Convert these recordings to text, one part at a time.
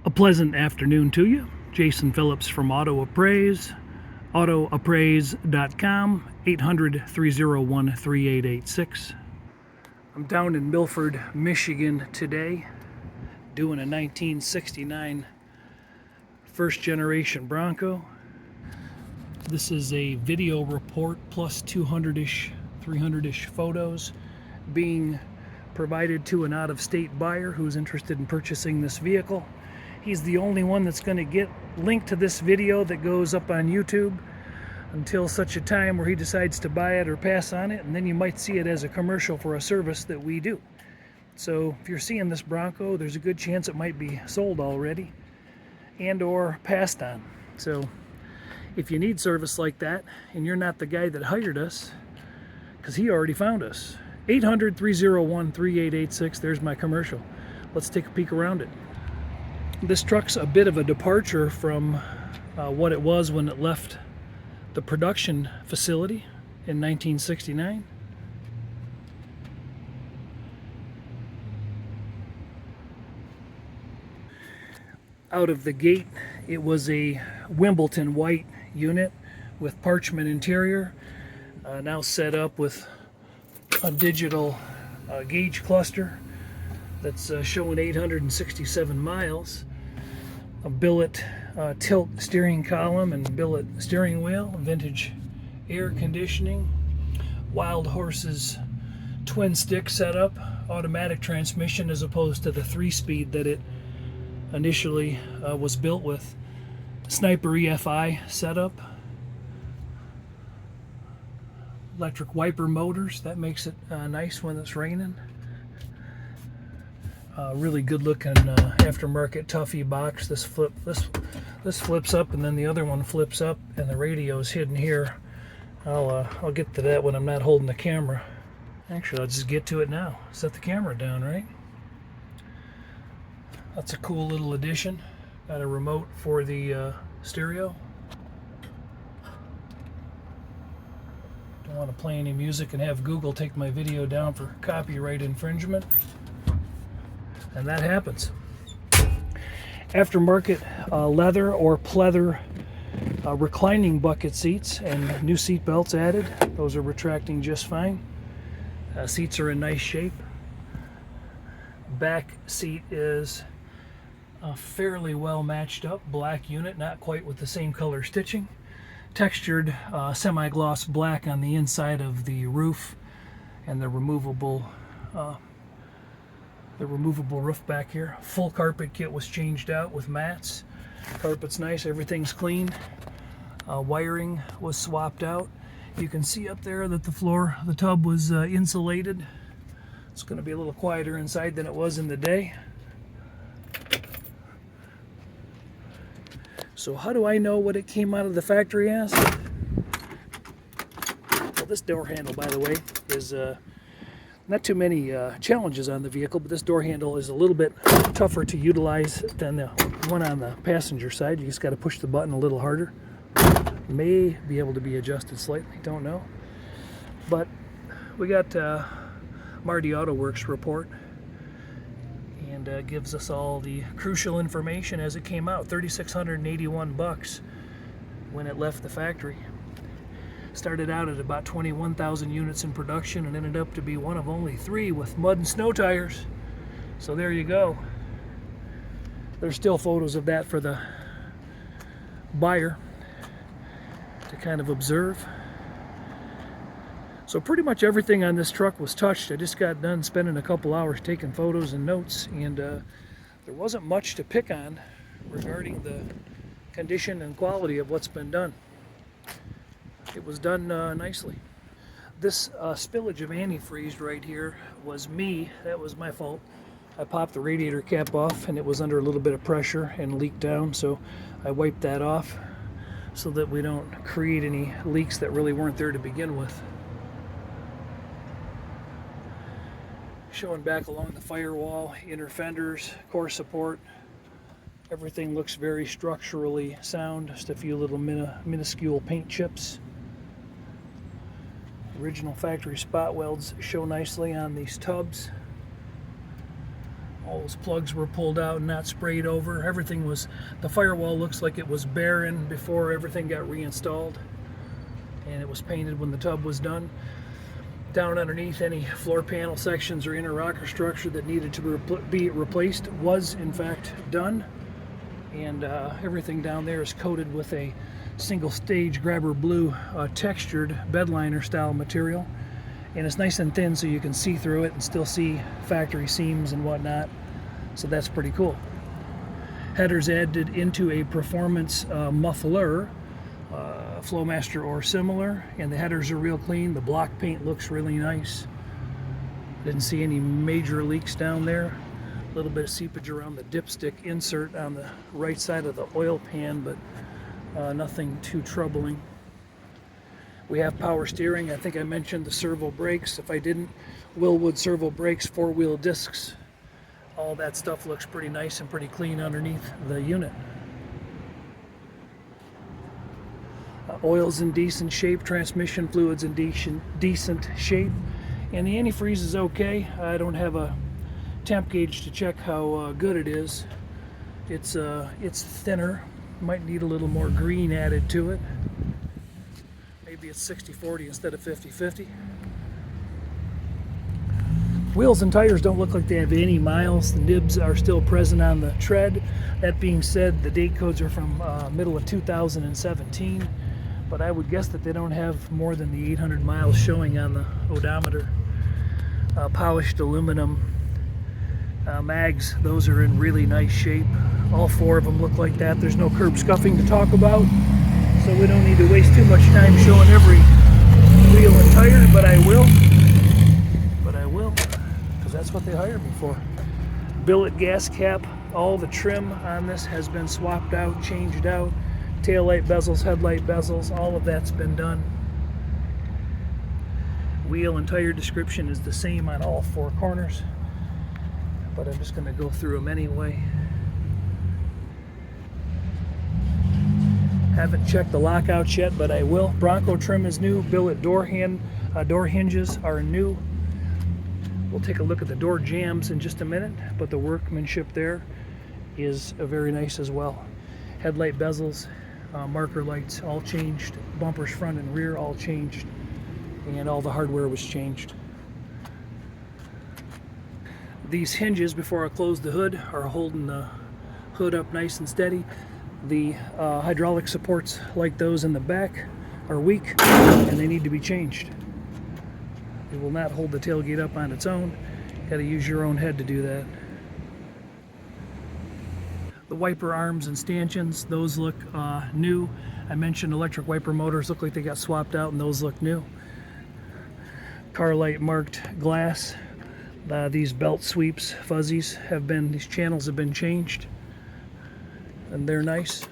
A pleasant afternoon to you. Jason Phillips from Auto Appraise, autoappraise.com, 800-301-3886. I'm down in Milford, Michigan today, doing a 1969 first generation Bronco. This is a video report plus 200-ish, 300-ish photos being provided to an out-of-state buyer who's interested in purchasing this vehicle. He's the only one that's going to get linked to this video that goes up on YouTube until such a time where he decides to buy it or pass on it, and then you might see it as a commercial for a service that we do. So if you're seeing this Bronco, there's a good chance it might be sold already and or passed on. So if you need service like that and you're not the guy that hired us, because he already found us, 800-301-3886, there's my commercial. Let's take a peek around it. This truck's a bit of a departure from what it was when it left the production facility in 1969. Out of the gate, it was a Wimbledon white unit with parchment interior, now set up with a digital gauge cluster that's showing 867 miles. A billet tilt steering column and billet steering wheel, vintage air conditioning, Wild Horses twin stick setup, automatic transmission as opposed to the 3-speed that it initially was built with, Sniper EFI setup, electric wiper motors, that makes it nice when it's raining. Really good looking aftermarket Tuffy box. This flips up and then the other one flips up and the radio is hidden here. I'll get to that when I'm not holding the camera. Actually, I'll just get to it now. Set the camera down, right? That's a cool little addition. Got a remote for the stereo. Don't want to play any music and have Google take my video down for copyright infringement. And that happens. Aftermarket leather or pleather reclining bucket seats and new seat belts added. Those are retracting just fine. Seats are in nice shape. Back seat is fairly well matched up. Black unit, not quite with the same color stitching. Textured semi-gloss black on the inside of the roof and the removable roof back here. Full carpet kit was changed out with mats. Carpet's nice, everything's clean. Wiring was swapped out. You can see up there that the tub was insulated. It's going to be a little quieter inside than it was in the day. So how do I know what it came out of the factory as? Well, this door handle, by the way, is not too many challenges on the vehicle, but this door handle is a little bit tougher to utilize than the one on the passenger side. You just got to push the button a little harder. May be able to be adjusted slightly, don't know. But we got Marty Auto Works report, and gives us all the crucial information as it came out. $3,681 when it left the factory. Started out at about 21,000 units in production and ended up to be one of only 3 with mud and snow tires. So there you go. There's still photos of that for the buyer to kind of observe. So pretty much everything on this truck was touched. I just got done spending a couple hours taking photos and notes, and there wasn't much to pick on regarding the condition and quality of what's been done. It was done nicely. This spillage of antifreeze right here was me. That was my fault. I popped the radiator cap off and it was under a little bit of pressure and leaked down, so I wiped that off so that we don't create any leaks that really weren't there to begin with. Showing back along the firewall, inner fenders, core support. Everything looks very structurally sound. Just a few little minuscule paint chips. Original factory spot welds show nicely on these tubs. All those plugs were pulled out and not sprayed over. Everything was, the firewall looks like it was barren before everything got reinstalled, and it was painted when the tub was done. Down underneath, any floor panel sections or inner rocker structure that needed to be replaced was in fact done, and everything down there is coated with a single stage grabber blue textured bed liner style material, and it's nice and thin so you can see through it and still see factory seams and whatnot, so that's pretty cool. Headers added into a performance muffler, Flowmaster or similar, and the headers are real clean. The block paint looks really nice. Didn't see any major leaks down there. A little bit of seepage around the dipstick insert on the right side of the oil pan, but nothing too troubling. We have power steering. I think I mentioned the servo brakes. If I didn't, Willwood servo brakes, 4-wheel discs. All that stuff looks pretty nice and pretty clean underneath the unit. Oil's in decent shape, transmission fluid's in decent shape, and the antifreeze is okay. I don't have a temp gauge to check how good it is. It's thinner, might need a little more green added to it. Maybe it's 60-40 instead of 50-50. Wheels and tires don't look like they have any miles. The nibs are still present on the tread. That being said, the date codes are from middle of 2017, but I would guess that they don't have more than the 800 miles showing on the odometer. Polished aluminum mags, those are in really nice shape. All 4 of them look like that. There's no curb scuffing to talk about, so we don't need to waste too much time showing every wheel and tire, but I will, because that's what they hired me for. Billet gas cap, all the trim on this has been swapped out, changed out. Tail light bezels, headlight bezels, all of that's been done. Wheel and tire description is the same on all 4 corners, but I'm just going to go through them anyway. Haven't checked the lockouts yet, but I will. Bronco trim is new. Billet door hinges are new. We'll take a look at the door jambs in just a minute, but the workmanship there is very nice as well. Headlight bezels, marker lights all changed. Bumpers front and rear all changed, and all the hardware was changed. These hinges, before I close the hood, are holding the hood up nice and steady. The hydraulic supports like those in the back are weak and they need to be changed. It will not hold the tailgate up on its own. Got to use your own head to do that. The wiper arms and stanchions, those look new. I mentioned electric wiper motors look like they got swapped out, and those look new. Car light marked glass. These belt sweeps, fuzzies, these channels have been changed, and they're nice.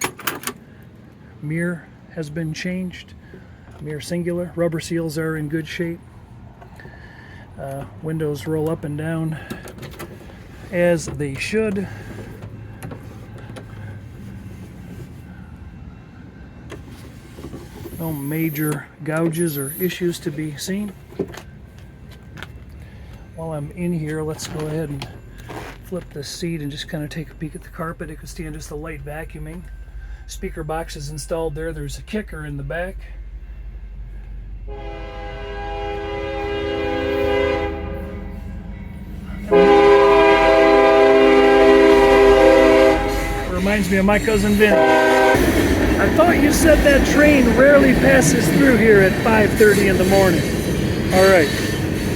Mirror has been changed. Mirror singular. Rubber seals are in good shape. Windows roll up and down as they should. No major gouges or issues to be seen. While I'm in here, let's go ahead and flip this seat and just kind of take a peek at the carpet. It could stand just a light vacuuming. Speaker box is installed there. There's a kicker in the back. It reminds me of my cousin Vin. I thought you said that train rarely passes through here at 5:30 in the morning. All right,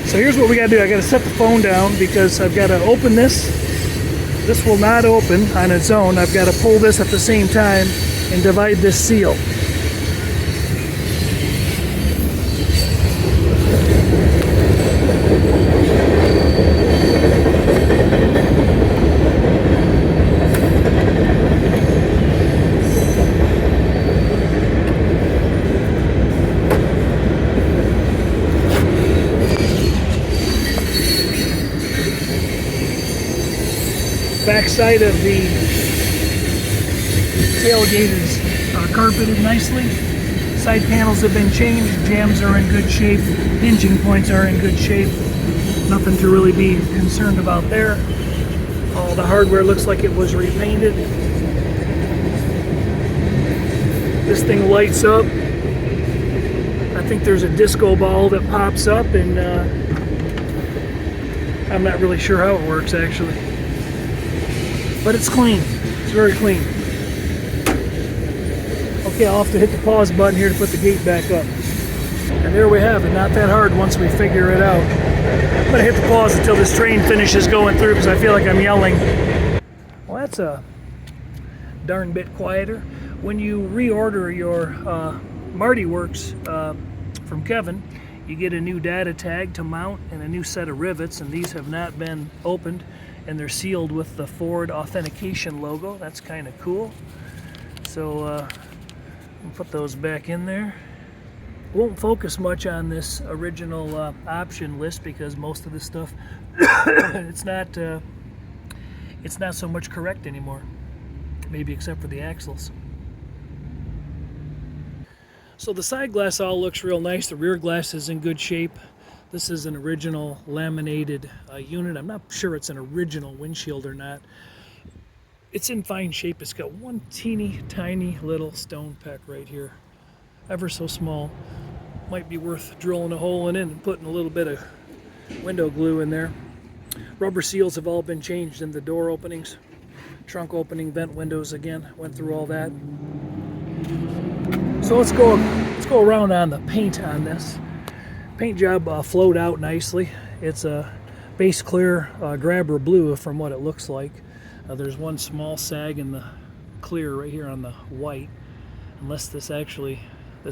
so here's what we gotta do. I gotta set the phone down because I've gotta open this. This will not open on its own. I've gotta pull this at the same time and divide this seal. Back side of the tailgate is carpeted nicely. Side panels have been changed. Jambs are in good shape. Hinging points are in good shape. Nothing to really be concerned about there. All the hardware looks like it was repainted. This thing lights up. I think there's a disco ball that pops up, and I'm not really sure how it works actually. But it's clean. It's very clean. Okay, I'll have to hit the pause button here to put the gate back up. And there we have it. Not that hard once we figure it out. I'm going to hit the pause until this train finishes going through because I feel like I'm yelling. Well, that's a darn bit quieter. When you reorder your Marty Works from Kevin, you get a new data tag to mount and a new set of rivets, and these have not been opened, and they're sealed with the Ford authentication logo. That's kind of cool. So I'll put those back in there. Won't focus much on this original option list because most of this stuff it's not so much correct anymore, maybe except for the axles. So the side glass all looks real nice. The rear glass is in good shape. This is an original laminated unit. I'm not sure it's an original windshield or not. It's in fine shape. It's got one teeny tiny little stone peck right here, ever so small. Might be worth drilling a hole in it and putting a little bit of window glue in there. Rubber seals have all been changed in the door openings, trunk opening, vent windows again. Went through all that. So let's go around on the paint on this. Paint job flowed out nicely. It's a base clear grabber blue from what it looks like. There's one small sag in the clear right here on the white. Unless this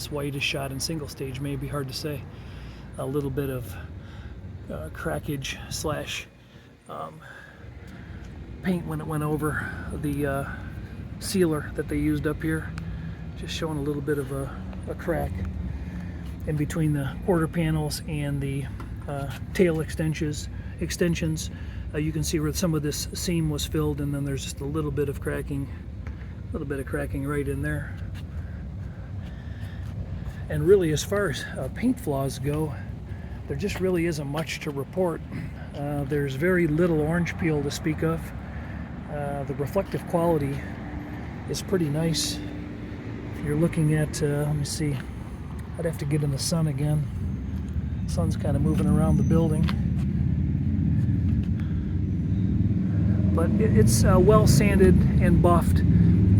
white is shot in single stage, may be hard to say. A little bit of crackage slash paint when it went over the sealer that they used up here. Just showing a little bit of a crack in between the quarter panels and the tail extensions. You can see where some of this seam was filled, and then there's just a little bit of cracking right in there. And really, as far as paint flaws go, there just really isn't much to report. There's very little orange peel to speak of. The reflective quality is pretty nice. If you're looking at, let me see, I'd have to get in the sun again. The sun's kind of moving around the building. But it's well sanded and buffed.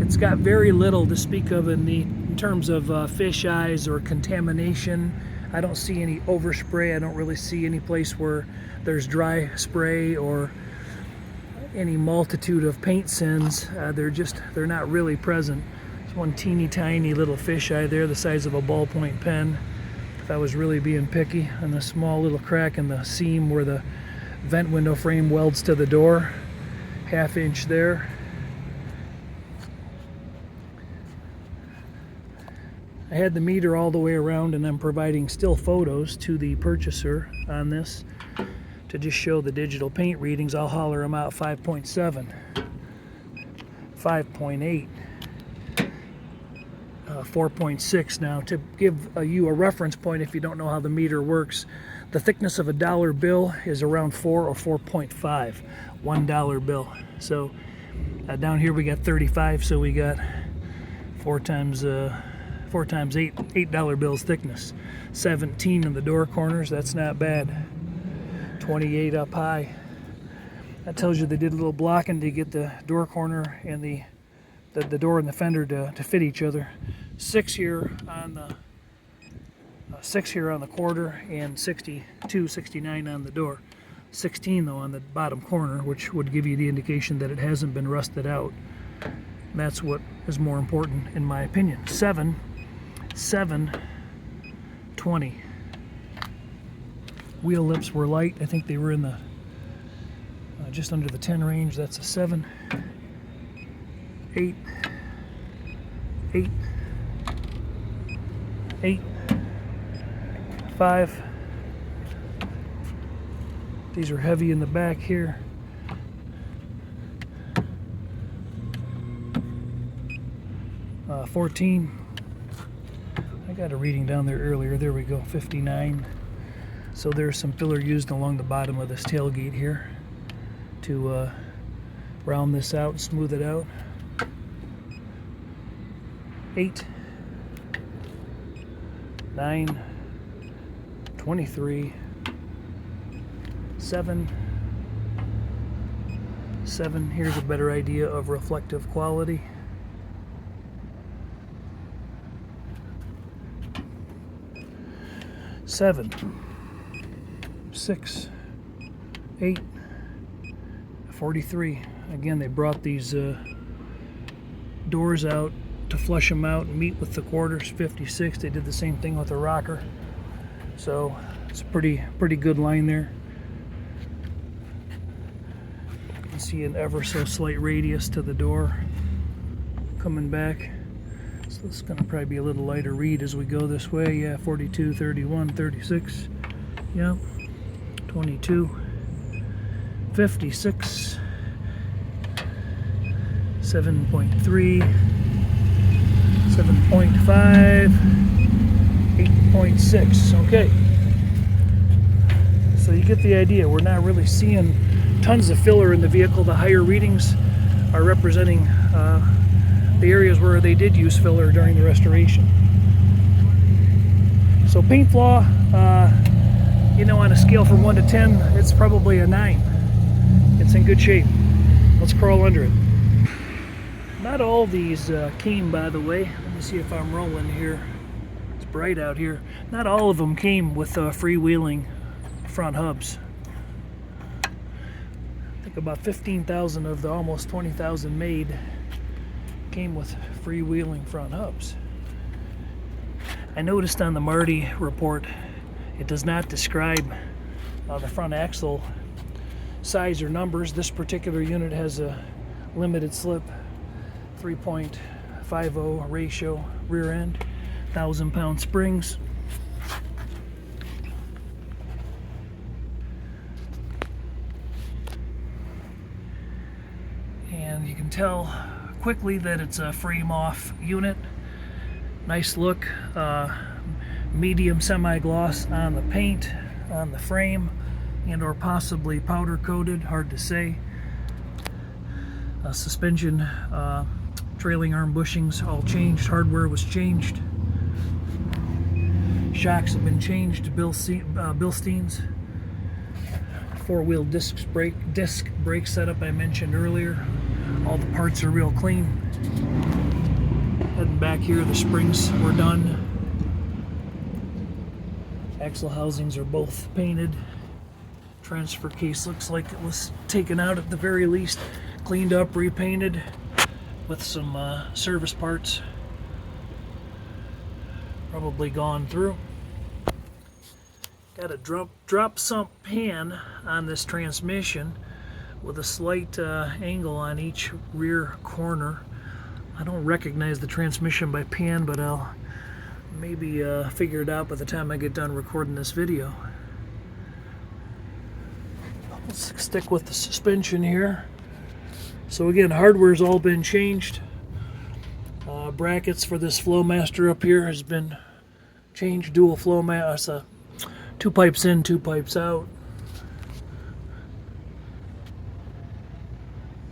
It's got very little to speak of in terms of fish eyes or contamination. I don't see any overspray. I don't really see any place where there's dry spray or any multitude of paint sins. They're not really present. There's one teeny tiny little fish eye there the size of a ballpoint pen, if I was really being picky, and a small little crack in the seam where the vent window frame welds to the door, 1/2 inch there. I had the meter all the way around, and I'm providing still photos to the purchaser on this to just show the digital paint readings. I'll holler them out. 5.7, 5.8, 4.6. Now, to give you a reference point, if you don't know how the meter works, the thickness of a dollar bill is around 4 or 4.5, $1 bill. So down here we got 35, so we got 4 times 8 $8 bills thickness. 17 in the door corners, that's not bad. 28 up high. That tells you they did a little blocking to get the door corner and the door and the fender to fit each other. 6 here on the quarter, and 62, 69 on the door. 16 though on the bottom corner, which would give you the indication that it hasn't been rusted out. That's what is more important in my opinion. 7, 20. Wheel lips were light. I think they were in the just under the 10 range. That's a 7, 8, 8, 8, 5. These are heavy in the back here. 14. I got a reading down there earlier. There we go, 59. So there's some filler used along the bottom of this tailgate here to round this out, smooth it out. 8, 9, 23, 7. Here's a better idea of reflective quality. 7, 6, 8, 43. Again, they brought these doors out to flush them out and meet with the quarters. 56. They did the same thing with the rocker. So it's a pretty good line there. You can see an ever so slight radius to the door coming back. So it's going to probably be a little lighter read as we go this way. Yeah, 42, 31, 36. Yep. 22, 56, 7.3, 7.5, 8.6. Okay. So you get the idea. We're not really seeing tons of filler in the vehicle. The higher readings are representing the areas where they did use filler during the restoration. So paint flaw, you know, on a scale from 1 to 10, it's probably a 9. It's in good shape. Let's crawl under it. Not all these came, by the way. Let me see if I'm rolling here. It's bright out here. Not all of them came with freewheeling front hubs. I think about 15,000 of the almost 20,000 made came with freewheeling front hubs. I noticed on the Marty report it does not describe the front axle size or numbers. This particular unit has a limited slip 3.50 ratio rear end, 1,000-pound springs. And you can tell quickly that it's a frame off unit. Nice look, medium semi-gloss on the paint, on the frame, and or possibly powder coated, hard to say. Suspension, trailing arm bushings all changed, hardware was changed. Shocks have been changed to Bilsteins. Four-wheel disc brake setup I mentioned earlier. All the parts are real clean. Heading back here, the springs were done. Axle housings are both painted. Transfer case looks like it was taken out at the very least, cleaned up, repainted with some service parts probably gone through. Got a drop sump pan on this transmission with a slight angle on each rear corner. I don't recognize the transmission by pan, but I'll maybe figure it out by the time I get done recording this video. Let's stick with the suspension here. So again, hardware's all been changed. Brackets for this Flowmaster up here has been changed. Dual Flowmaster, 2 pipes in, 2 pipes out.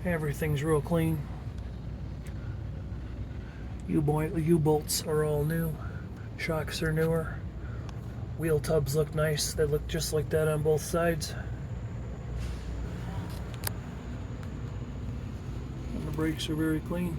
Everything's real clean. U-bolts are all new. Shocks are newer. Wheel tubs look nice. They look just like that on both sides. And the brakes are very clean.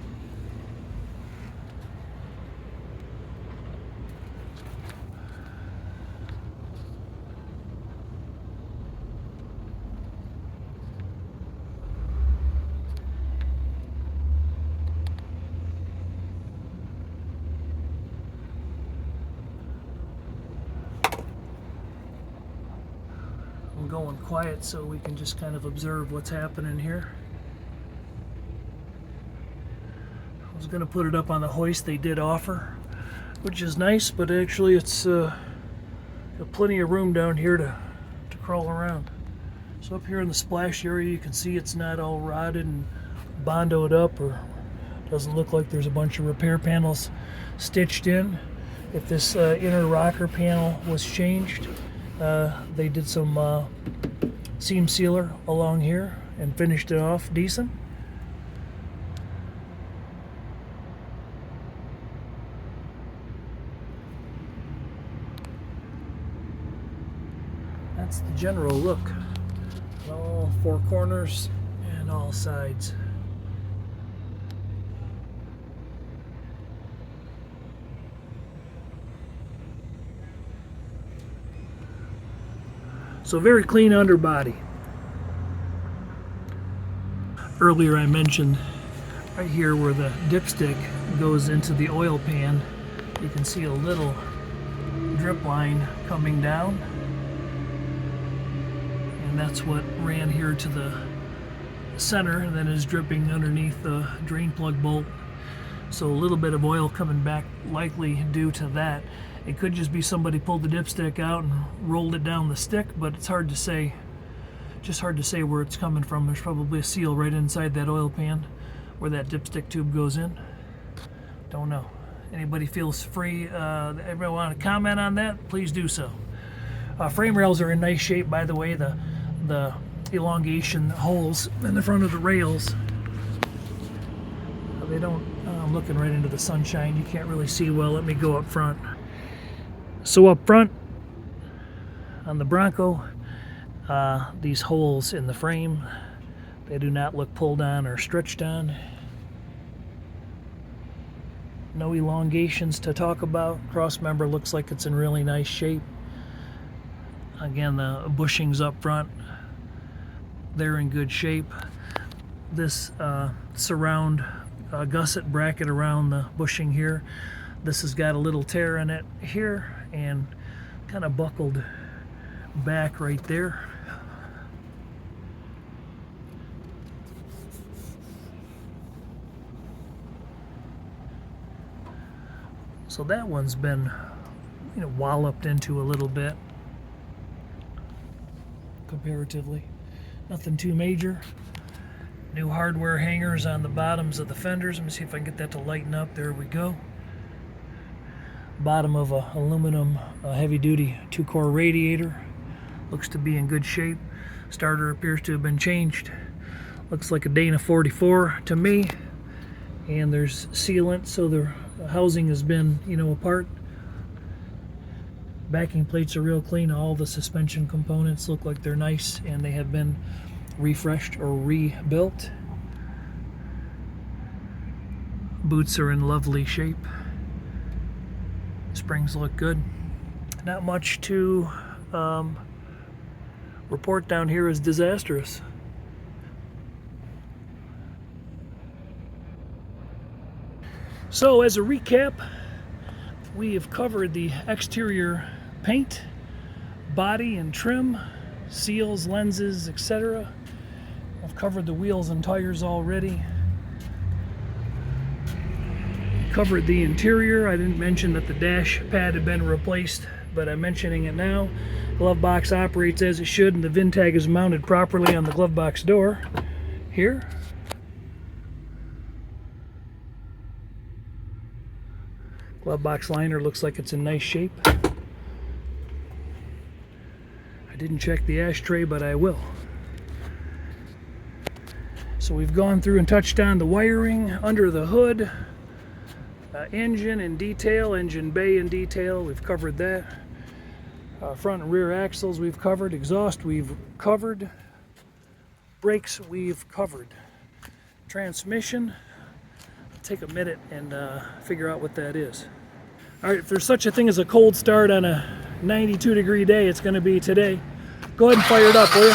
I'm going quiet so we can just kind of observe what's happening here. I was going to put it up on the hoist they did offer, which is nice, but actually it's got plenty of room down here to crawl around. So up here in the splash area you can see it's not all rotted and bondoed up, or doesn't look like there's a bunch of repair panels stitched in. If this inner rocker panel was changed, they did some seam sealer along here and finished it off decent. That's the general look. All four corners and all sides. So very clean underbody. Earlier I mentioned right here where the dipstick goes into the oil pan, you can see a little drip line coming down. And that's what ran here to the center and then is dripping underneath the drain plug bolt. So a little bit of oil coming back, likely due to that. It could just be somebody pulled the dipstick out and rolled it down the stick, but it's hard to say. Just hard to say where it's coming from. There's probably a seal right inside that oil pan where that dipstick tube goes in. Don't know. Anybody feels free, everybody want to comment on that, please do so. Frame rails are in nice shape, by the way. The elongation holes in the front of the rails, they don't, I'm looking right into the sunshine, you can't really see well. Let me go up front. So up front on the Bronco, these holes in the frame, they do not look pulled on or stretched on. No elongations to talk about. Cross member looks like it's in really nice shape. Again, the bushings up front, they're in good shape. This surround gusset bracket around the bushing here, this has got a little tear in it here and kind of buckled back right there. So that one's been, walloped into a little bit comparatively. Nothing too major. New hardware hangers on the bottoms of the fenders. Let me see if I can get that to lighten up. There we go. Bottom of a aluminum heavy-duty 2-core radiator. Looks to be in good shape. Starter appears to have been changed. Looks like a Dana 44 to me. And there's sealant, so the housing has been, apart. Backing plates are real clean. All the suspension components look like they're nice and they have been refreshed or rebuilt. Boots are in lovely shape. Springs look good. Not much to report down here is disastrous. So as a recap, we have covered the exterior paint, body and trim, seals, lenses, etc. I've covered the wheels and tires already. Covered the interior. I didn't mention that the dash pad had been replaced, but I'm mentioning it now. Glove box operates as it should, and the VIN tag is mounted properly on the glove box door here. Glove box liner looks like it's in nice shape. I didn't check the ashtray, but I will. So we've gone through and touched on the wiring under the hood, engine in detail, engine bay in detail. We've covered that. Front and rear axles we've covered. Exhaust we've covered. Brakes we've covered. Transmission, take a minute and figure out what that is. All right, if there's such a thing as a cold start on a 92-degree day, it's going to be today. Go ahead and fire it up, will you?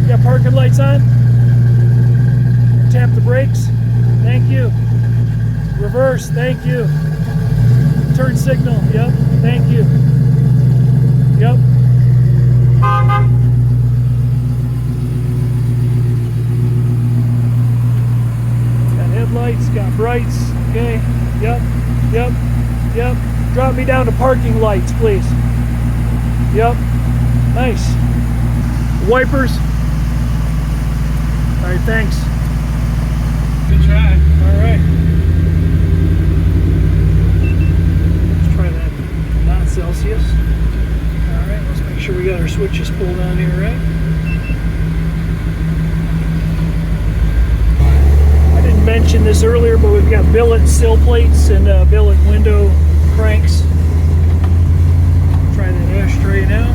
Got parking lights on. Tap the brakes. Thank you. Reverse, thank you. Turn signal, yep, thank you. Yep. Got headlights, got brights, okay. Yep, yep, yep. Drop me down to parking lights, please. Yep, nice. Wipers. All right, thanks. Good try. All right. Celsius. All right, let's make sure we got our switches pulled on. mentioned this earlier, but we've got billet sill plates and billet window cranks. Try that ashtray now.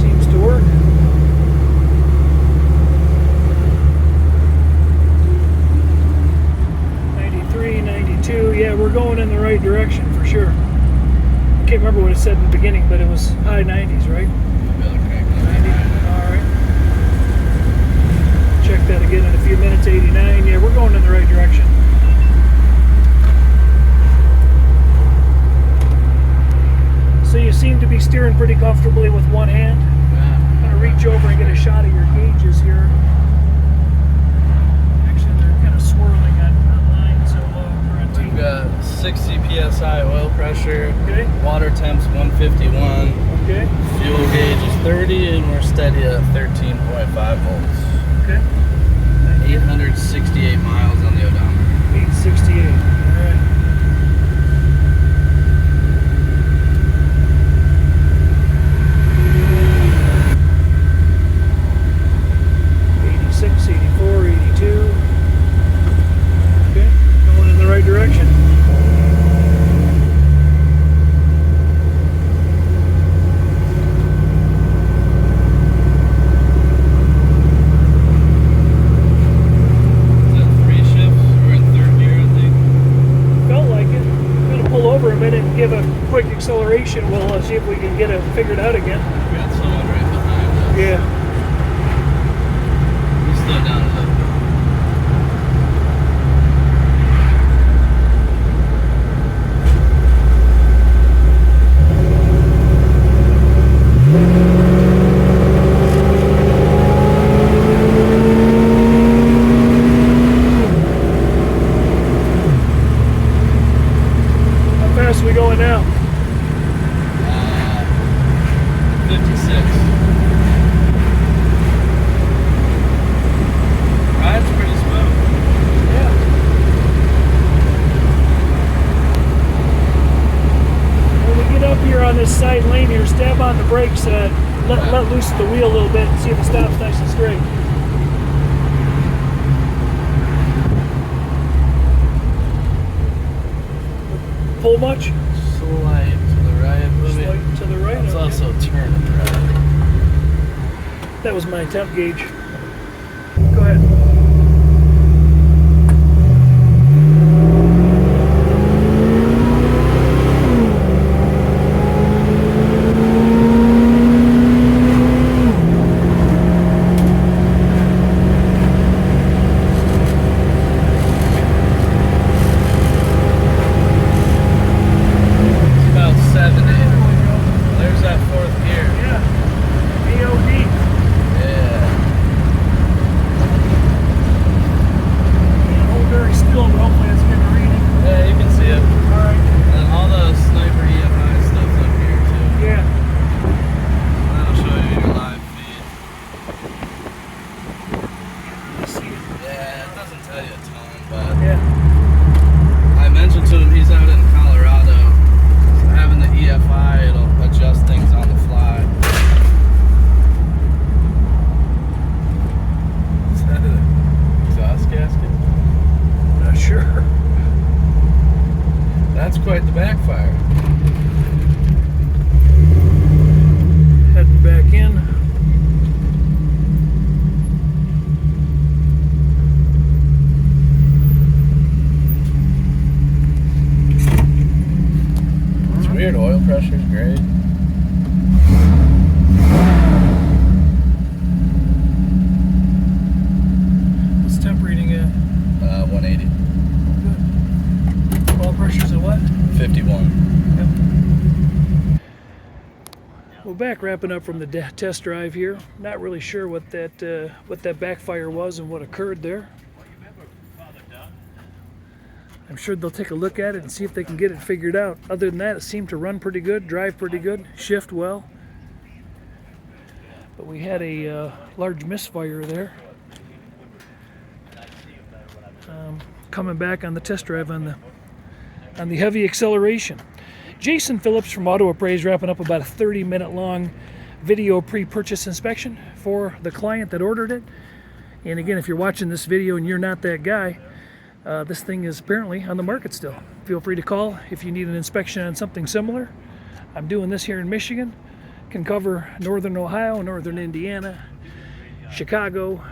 Seems to work. 93, 92. Yeah, we're going in the right direction for sure. I can't remember what it said in the beginning, but it was high 90s, right? 90. All right. Check that again in a few minutes. 89. Yeah, we're going in the right direction. So you seem to be steering pretty comfortably with one hand. I'm going to reach over and get a shot of your gauges here. Actually, they're kind of swirling on line, so we're on We've got 60 psi oil pressure. Okay. Water temp's 151. Okay. Fuel gauge is 30, and we're steady at 13.5 volts. Okay. 868 miles on the odometer. 868. All right. Direction. Is that 3 shifts? We're in 3rd gear, I think. Felt like it. I'm going to pull over a minute and give a quick acceleration. We'll see if we can get it figured out again. We got someone right behind us. Yeah. We slow down a little bit. We going now? 56. Ride's pretty smooth. Yeah. When we get up here on this side lane here, stab on the brakes, let loose the wheel a little bit and see if it stops nice and straight. Pull much? Slight to the right. Slight to the right. It's Okay. also turning right. That was my temp gauge. Go ahead. Quite the backfire. Heading back in. It's weird, oil pressure's great. What's temp reading at? 180. Good. Oil pressure's at what? 51. Yep. Well, back wrapping up from the test drive here. Not really sure what that backfire was and what occurred there. I'm sure they'll take a look at it and see if they can get it figured out. Other than that, it seemed to run pretty good, drive pretty good, shift well. But we had a large misfire there. Coming back on the test drive on the heavy acceleration. Jason Phillips from Auto Appraise wrapping up about a 30-minute long video pre-purchase inspection for the client that ordered it. And again, if you're watching this video and you're not that guy, this thing is apparently on the market still. Feel free to call if you need an inspection on something similar. I'm doing this here in Michigan. Can cover northern Ohio, northern Indiana, Chicago,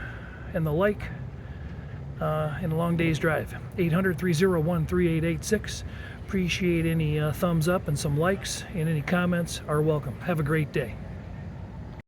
and the like in a long day's drive. 800-301-3886. Appreciate any thumbs up and some likes, and any comments are welcome. Have a great day.